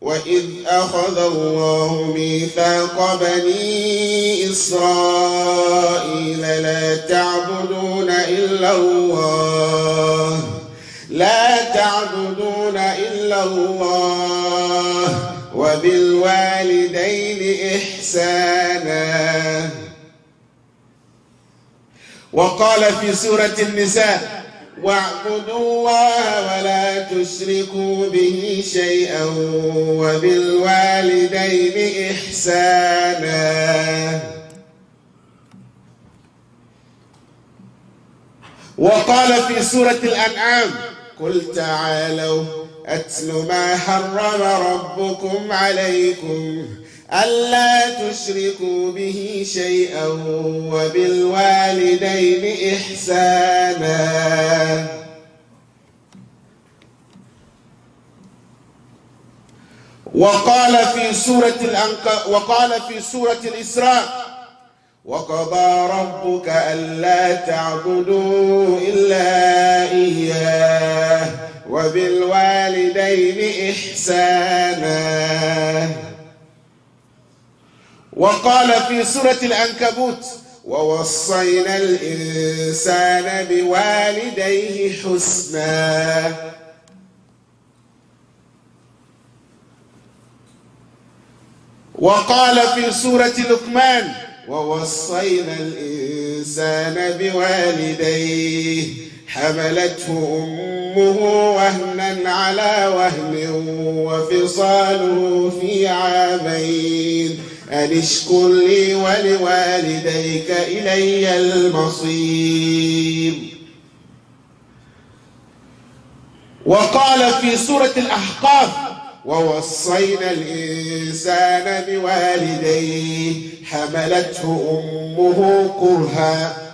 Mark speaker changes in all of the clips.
Speaker 1: وإذ أخذ الله ميثاق بني إسرائيل لا تعبدون إلا الله وبالوالدين إحسانا. وقال في سورة النساء واعبدوا الله ولا تشركوا به شيئا وبالوالدين إحسانا. وقال في سورة الأنعام قل تعالوا أتل ما حرم ربكم عليكم ألا تشركوا به شيئا وبالوالدين إحسانا. وقال في سورة الإسراء وقضى ربك ألا تعبدوا إلا إياه وبالوالدين إحسانا. وقال في سورة العنكبوت ووصينا الإنسان بوالديه حسنا. وقال في سورة لقمان ووصينا الإنسان بوالديه حملته أمه وهنا على وهن وفصاله في عامين أن اشكر لي ولوالديك إلي المصير. وقال في سورة الأحقاف ووصينا الإنسان بوالديه حملته أمه كرها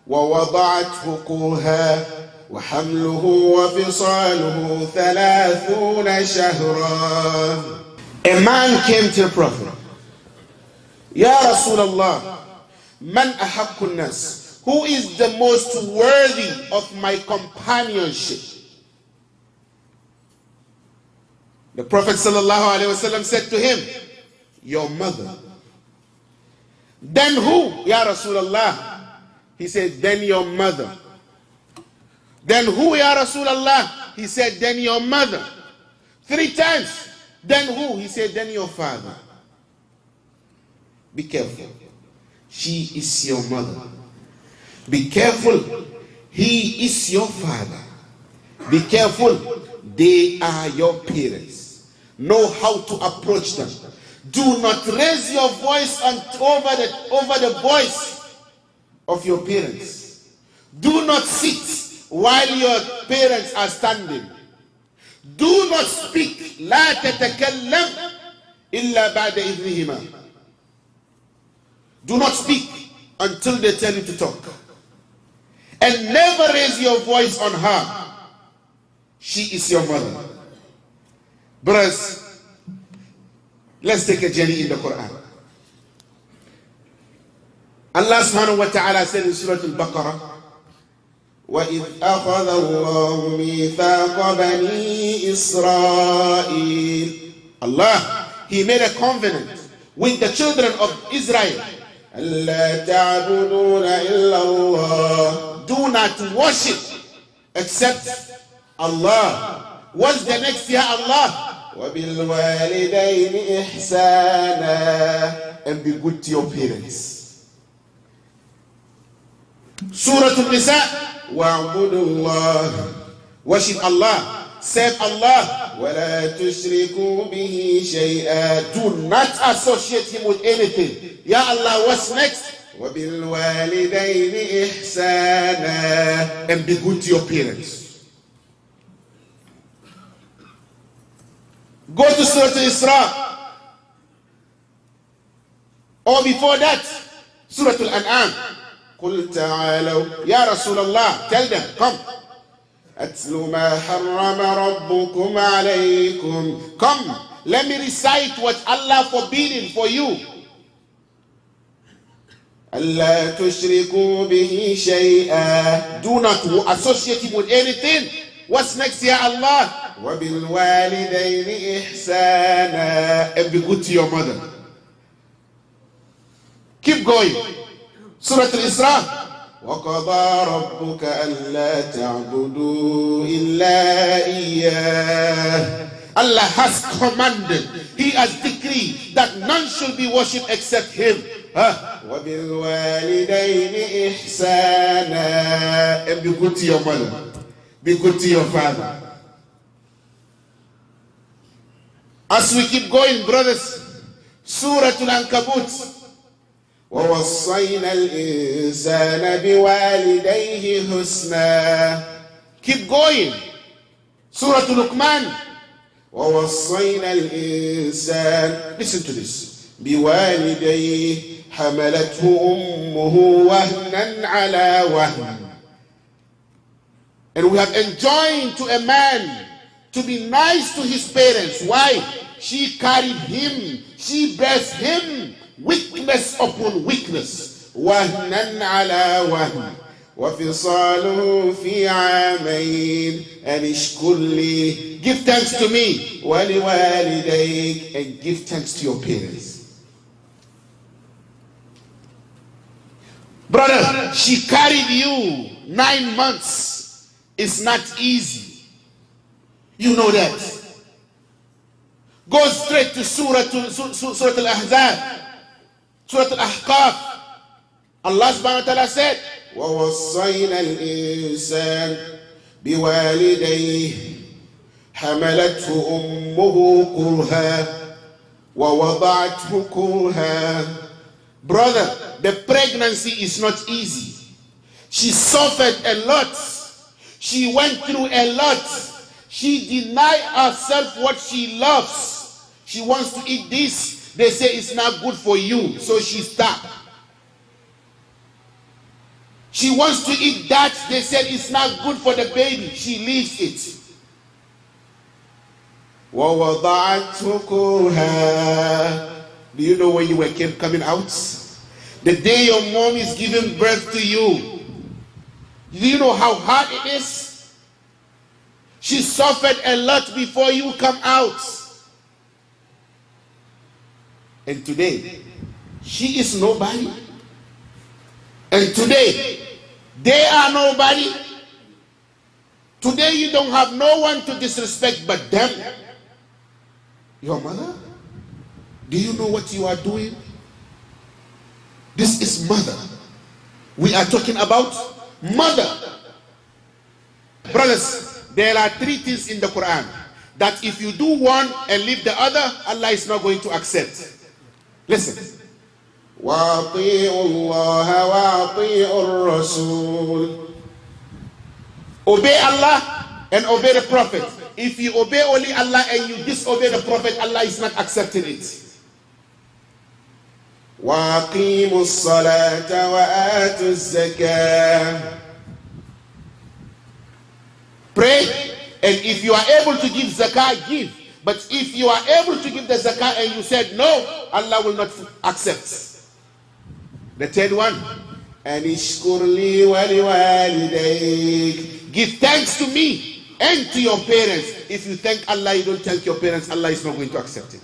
Speaker 1: ووضعته كرها وحمله وفصاله 30 شهرا. A man came to the Prophet. Ya Rasulullah, man ahaqqun nas, who is the most worthy of my companionship? The Prophet sallallahu alaihi wasallam said to him, your mother. Then who, Ya Rasulullah? He said, then your mother. Then who, Ya Rasulullah? He said, then your mother. 3 times. Then who? He said, then your father. Be careful. She is your mother. Be careful. He is your father. Be careful. They are your parents. Know how to approach them. Do not raise your voice over the voice of your parents. Do not sit while your parents are standing. Do not speak. لا تتكلم إلا بعد إذنهما. Do not speak until they tell you to talk. And never raise your voice on her. She is your mother. Brothers, let's take a journey in the Quran. Allah subhanahu wa ta'ala said in Surah Al-Baqarah, وَإِذْ أَخَذَ اللَّهُ مِيثَاقَ بَنِي إِسْرَائِيلَ. Allah, He made a covenant with the children of Israel. أَلَّا تَعْبُدُونَ إِلَّا اللَّهِ. Do not worship except Allah. What's the next year, Allah? وَبِالْوَالِدَيْنِ إِحْسَانًا. And be good to your parents. Surah An-Nisa, وَاعْبُدُوا اللَّهِ. Worship Allah. Serve Allah. وَلَا تُشْرِكُوا بِهِ شَيْئًا. Do not associate Him with anything. Ya Allah, what's next? وَبِالْوَالِدَيْنِ إِحْسَانًا. And be good to your parents. Go to Surah Al-Isra. Or before that, Surah Al-An'am. قُلْ تَعَالَوْا. Ya Rasulullah, tell them, come. أَتْلُ مَا حَرَّمَ رَبُّكُمْ عَلَيْكُمْ. Come, let me recite what Allah forbidden for you. أَلَّا تُشْرِكُوا بِهِ شَيْئًا. Do not associate Him with anything. What's next, Ya Allah? وَبِالْوَالِدَيْنِ إِحْسَانًا. And be good to your mother. Keep going. Surah Al-Isra. وَقَضَى رَبُّكَ أَلَّا تَعْبُدُوا إِلَّا إِيَّاهُ. Allah has commanded, He has decreed that none should be worshipped except Him. وَبِالْوَالِدَيْنِ إِحْسَانًا. And be good to your mother. Be good to your father. As we keep going, brothers, Surah Al-Ankabut. وَوَصَّيْنَا الْإِنسَانَ بِوَالِدَيْهِ حُسْنًا. Keep going. Surah Luqman. وَوَصَّيْنَا الْإِنسَانَ. Listen to this. بِوَالِدَيْهِ حَمَلَتْهُ أُمُّهُ وَهْنًا عَلَى وَهْنٍ. And we have enjoined to a man to be nice to his parents. Why? She carried him. She bears him. Weakness upon weakness. وَهْنًا عَلَى وَهْنٍ وَفِصَالُهُ فِي عَامَيْنِ أَنِ اشْكُرْ لِي. Give thanks to me. وَلِوَالِدَيْكَ. And give thanks to your parents. Brother, she carried you 9 months. It's not easy. You know that. Go straight to Surah Al-Ahzab. Surah Al-Ahqaf. Allah subhanahu wa ta'ala said, وَوَصَّيْنَا الْإِنسَانَ بِوَالِدَيْهِ حَمَلَتْهُ أُمُّهُ كُرْهًا وَوَضَعَتْهُ كُرْهًا. Brother, the pregnancy is not easy. She suffered a lot. She went through a lot. She denied herself what she loves. She wants to eat this. They say it's not good for you, so she stopped. She wants to eat that. They said it's not good for the baby. She leaves it. وَوَضَعَتْهُ كُرْهًا. Do you know when you were coming out? The day your mom is giving birth to you. Do you know how hard it is? She suffered a lot before you come out. And today, she is nobody. And today, they are nobody. Today, you don't have no one to disrespect but them. Your mother? Do you know what you are doing? This is mother. We are talking about mother. Brothers, there are 3 things in the Quran that if you do one and leave the other, Allah is not going to accept. Listen. وَأَطِيعُوا اللَّهَ وَأَطِيعُوا الرَّسُولَ. Obey Allah and obey the Prophet. If you obey only Allah and you disobey the Prophet, Allah is not accepting it. وَأَقِيمُوا الصَّلَاةَ وَآتُوا الزَّكَاةَ. Pray, and if you are able to give zakah, give. But if you are able to give the zakah and you said no, Allah will not accept. The third one, أَنِ اشْكُرْ لِي وَلِوَالِدَيْكَ. Give thanks to me and to your parents. If you thank Allah, you don't thank your parents, Allah is not going to accept it.